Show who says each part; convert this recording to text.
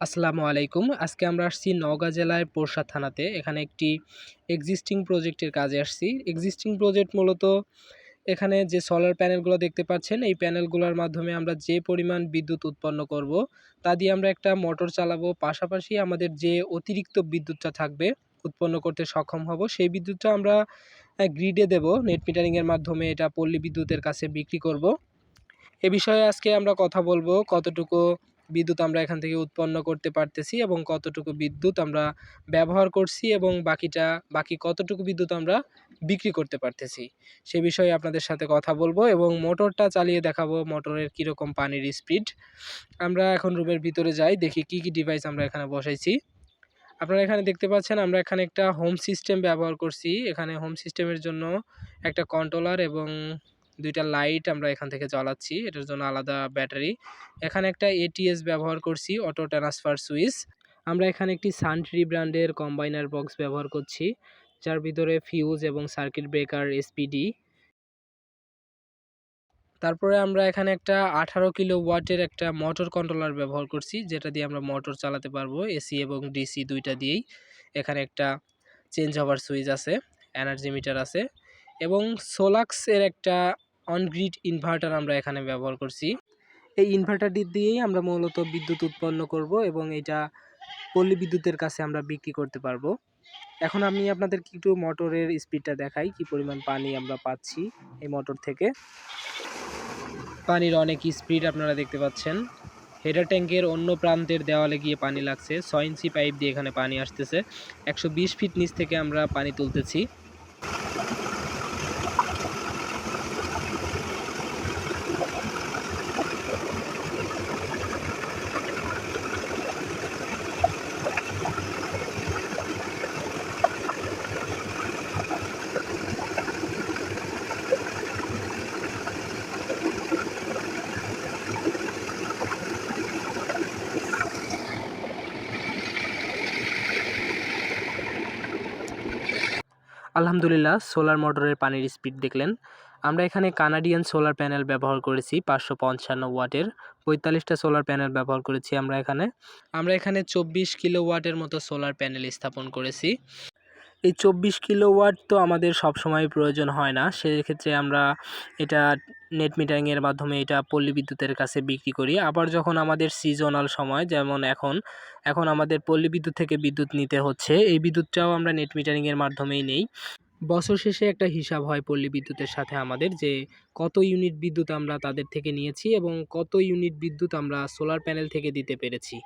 Speaker 1: আসসালামু আলাইকুম। আজকে আমরা আসছি নওগাঁ জেলার পোরশা থানাতে। এখানে একটি এক্সিস্টিং প্রজেক্টের কাজে আসছি। এক্সিস্টিং প্রজেক্ট মূলত এখানে যে সোলার প্যানেলগুলো দেখতে পাচ্ছেন, এই প্যানেলগুলোর মাধ্যমে আমরা যে পরিমাণ বিদ্যুৎ উৎপন্ন করব, তা দিয়ে আমরা একটা মোটর চালাবো। পাশাপাশি আমাদের যে অতিরিক্ত বিদ্যুৎটা থাকবে, উৎপন্ন করতে সক্ষম হব, সেই বিদ্যুৎটা আমরা গ্রিডে দেব। নেট মিটারিং এর মাধ্যমে এটা পল্লী বিদ্যুতের কাছে বিক্রি করব। এ বিষয়ে আজকে আমরা কথা বলবো কতটুকু বিদ্যুৎ আমরা এখান থেকে উৎপন্ন করতে পারতেছি এবং কতটুকু বিদ্যুৎ আমরা ব্যবহার করছি এবং বাকি কতটুকু বিদ্যুৎ আমরা বিক্রি করতে পারতেছি। সে বিষয়ে আপনাদের সাথে কথা বলবো এবং মোটরটা চালিয়ে দেখাবো মোটরের কীরকম পানির স্পিড। আমরা এখন রুমের ভিতরে যাই, দেখি কি কি ডিভাইস আমরা এখানে বসাইছি। আপনারা এখানে দেখতে পাচ্ছেন আমরা এখানে একটা হোম সিস্টেম ব্যবহার করছি। এখানে হোম সিস্টেমের জন্য একটা কন্ট্রোলার এবং ২ টা লাইট আমরা এখান থেকে জ্বালাচ্ছি। এটার জন্য আলাদা ব্যাটারি। এখানে একটা এটিএস ব্যবহার করছি, অটো ট্রান্সফার সুইচ। আমরা এখানে একটি সানট্রি ব্র্যান্ডের কম্বাইনার বক্স ব্যবহার করছি, যার ভিতরে ফিউজ এবং সার্কিট ব্রেকার এসপিডি। তারপরে আমরা এখানে একটা 18 কিলো ওয়াটের একটা মোটর কন্ট্রোলার ব্যবহার করছি, যেটা দিয়ে আমরা মোটর চালাতে পারবো এসি এবং ডিসি ২ টা দিয়েই। এখানে একটা চেঞ্জ ওভার সুইচ আছে, এনার্জি মিটার আছে এবং সোলাক্স এর একটা অন গ্রিড ইনভার্টার আমরা এখানে ব্যবহার করছি। এই ইনভার্টারটি দিয়েই আমরা মূলত বিদ্যুৎ উৎপন্ন করব এবং এটা পল্লী বিদ্যুতের কাছে আমরা বিক্রি করতে পারবো। এখন আমি আপনাদেরকে একটু মোটরের স্পিডটা দেখাই, কি পরিমাণ পানি আমরা পাচ্ছি এই মোটর থেকে। পানির অনেক স্পিড আপনারা দেখতে পাচ্ছেন। হেডার ট্যাঙ্কের অন্য প্রান্তের দেওয়ালে গিয়ে পানি লাগছে। ৬ ইঞ্চি পাইপ দিয়ে এখানে পানি আসতেছে। ১২০ ফিট নিচ থেকে আমরা পানি তুলতেছি। আলহামদুলিল্লাহ, সোলার মোটরের পানির স্পিড দেখলেন। আমরা এখানে কানাডিয়ান সোলার প্যানেল ব্যবহার করেছি ৫৫৫ ওয়াটের। ৪৫টা সোলার প্যানেল ব্যবহার করেছি আমরা এখানে ২৪ কিলো ওয়াটের মতো সোলার প্যানেল স্থাপন করেছি। এই ২৪ কিলোওয়াট তো আমাদের সবসময় প্রয়োজন হয় না। সেক্ষেত্রে আমরা এটা নেট মিটারিংয়ের মাধ্যমে এটা পল্লী বিদ্যুতের কাছে বিক্রি করি। আবার যখন আমাদের সিজনাল সময়, যেমন এখন আমাদের পল্লী বিদ্যুৎ থেকে বিদ্যুৎ নিতে হচ্ছে, এই বিদ্যুৎটাও আমরা নেট মিটারিংয়ের মাধ্যমেই নেই। বছর শেষে একটা হিসাব হয় পল্লী বিদ্যুতের সাথে আমাদের, যে কত ইউনিট বিদ্যুৎ আমরা তাদের থেকে নিয়েছি এবং কত ইউনিট বিদ্যুৎ আমরা সোলার প্যানেল থেকে দিতে পেরেছি।